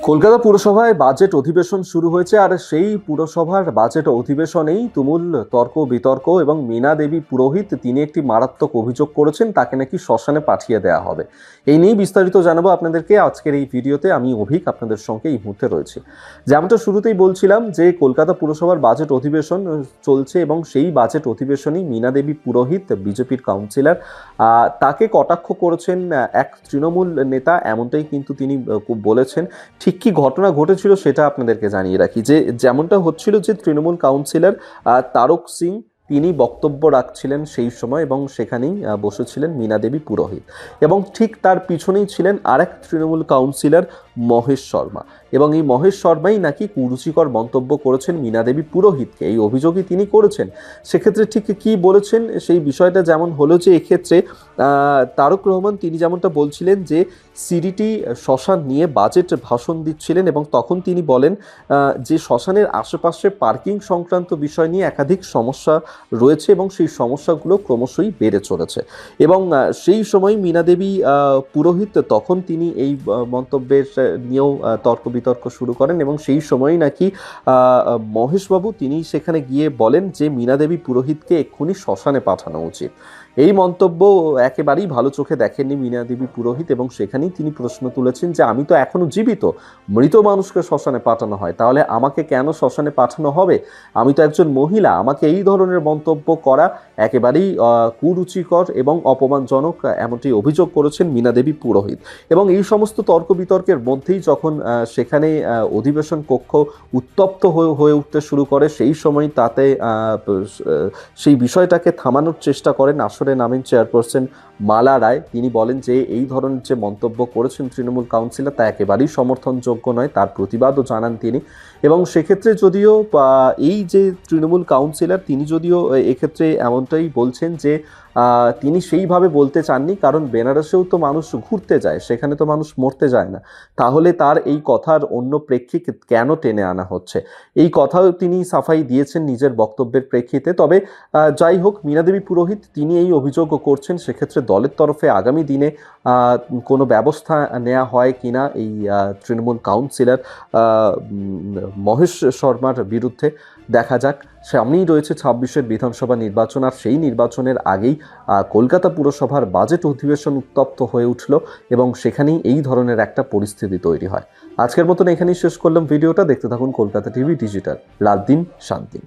Kolkata পুরসভায় budget অধিবেশন শুরু হয়েছে আর সেই পুরসভার বাজেট অধিবেশনেই তুমুল তর্ক বিতর্ক এবং মীনা দেবী পুরোহিত তিনি একটি মারাত্মক অভিযোগ করেছেন, তাকে নাকি শ্মশানে পাঠিয়ে দেওয়া হবে। এই নিয়ে বিস্তারিত জানাবো আপনাদেরকে আজকের এই ভিডিওতে। আমি অভিক আপনাদের সঙ্গে এই মুহূর্তে রয়েছে। যেমনটা শুরুতেই বলছিলাম যে কলকাতা পুরসভার বাজেট অধিবেশন চলছে এবং সেই বাজেট অধিবেশনেই মীনা দেবী পুরোহিত বিজেপির কাউন্সিলর তাকে কটাক্ষ করেছেন এক তৃণমূল নেতা, এমনটাই কিন্তু তিনি বলেছেন। ঠিক কি ঘটনা ঘটেছিল সেটা আপনাদেরকে জানিয়ে রাখি যে যেমনটা হচ্ছিল যে তৃণমূল কাউন্সিলর তারক সিং তিনি বক্তব্য রাখছিলেন সেই সময় এবং সেখানেই বসেছিলেন মীনা দেবী পুরোহিত এবং ঠিক তার পিছনেই ছিলেন আরেক তৃণমূল কাউন্সিলর মহেশ শর্মা এবং এই মহেশ শর্মাই নাকি কুরুচিকর মন্তব্য করেছেন মীনা দেবী পুরোহিতকে। এই অভিযোগই তিনি করেছেন। সেক্ষেত্রে ঠিক কি বলেছেন সেই বিষয়টা যেমন হলো যে এক্ষেত্রে তারক রহমান তিনি যেমনটা বলছিলেন যে সিডিটি শ্মশান নিয়ে বাজেট ভাষণ দিচ্ছিলেন এবং তখন তিনি বলেন যে শ্মশানের আশেপাশে পার্কিং সংক্রান্ত বিষয় নিয়ে একাধিক সমস্যা রয়েছে এবং সেই সমস্যাগুলো ক্রমশই বেড়ে চলেছে এবং সেই সময় মীনা দেবী পুরোহিত তখন তিনি এই মন্তব্যের নিয়েও তর্ক বিতর্ক শুরু করেন এবং সেই সময়ই নাকি মহেশবাবু তিনি সেখানে গিয়ে বলেন যে মীনা দেবী পুরোহিতকে এক্ষুনি শ্মশানে পাঠানো উচিত। এই মন্তব্য একেবারেই ভালো চোখে দেখেননি মীনা দেবী পুরোহিত এবং সেখানেই তিনি প্রশ্ন তুলেছেন যে আমি তো এখনো জীবিত, মৃত মানুষকে শ্মশানে পাঠানো হয়, তাহলে আমাকে কেন শ্মশানে পাঠানো হবে? আমি তো একজন মহিলা, আমাকে এই ধরনের মন্তব্য করা একেবারেই কুরুচিকর এবং অপমানজনক, এমনটি অভিযোগ করেছেন মীনা দেবী পুরোহিত। এবং এই সমস্ত তর্ক বিতর্কের মধ্যেই যখন সেখানে অধিবেশন কক্ষ উত্তপ্ত হয়ে উঠতে শুরু করে সেই সময় তাতে সেই বিষয়টাকে থামানোর চেষ্টা করেন আসরে নামেন চেয়ারপারসন মালা রায়। তিনি বলেন যে এই ধরনের যে মন্তব্য করেছেন তৃণমূল কাউন্সিলর তা একেবারেই সমর্থনযোগ্য নয়, তার প্রতিবাদও জানান তিনি। এবং সেক্ষেত্রে যদিও এই যে তৃণমূল কাউন্সিলর তিনি যদিও এক্ষেত্রে এমনটাই বলছেন যে তিনি সেইভাবে বলতে চাননি, কারণ বেনারসেও তো মানুষ ঘুরতে যায়, সেখানে তো মানুষ মরতে যায় না, তাহলে তার এই কথার অন্য প্রেক্ষিতে কেন টেনে আনা হচ্ছে এই কথাও তিনি সাফাই দিয়েছেন নিজের বক্তব্যের প্রেক্ষিতে। তবে যাই হোক, মীনা দেবী পুরোহিত তিনি এই অভিযোগ করছেন, সেক্ষেত্রে দলের তরফে আগামী দিনে কোনো ব্যবস্থা নেওয়া হয় কিনা এই তৃণমূল কাউন্সিলর মহেশ শর্মার বিরুদ্ধে দেখা যাক। সামনেই রয়েছে 26-এর বিধানসভা নির্বাচন আর সেই নির্বাচনের আগেই কলকাতা পুরসভার বাজেট অধিবেশন উত্তপ্ত হয়ে উঠল এবং সেখানেই এই ধরনের একটা পরিস্থিতি তৈরি হয়। আজকের মতন এখানেই শেষ করলাম ভিডিওটা। দেখতে থাকুন কলকাতা টিভি ডিজিটাল। রাত দিন শান্তি।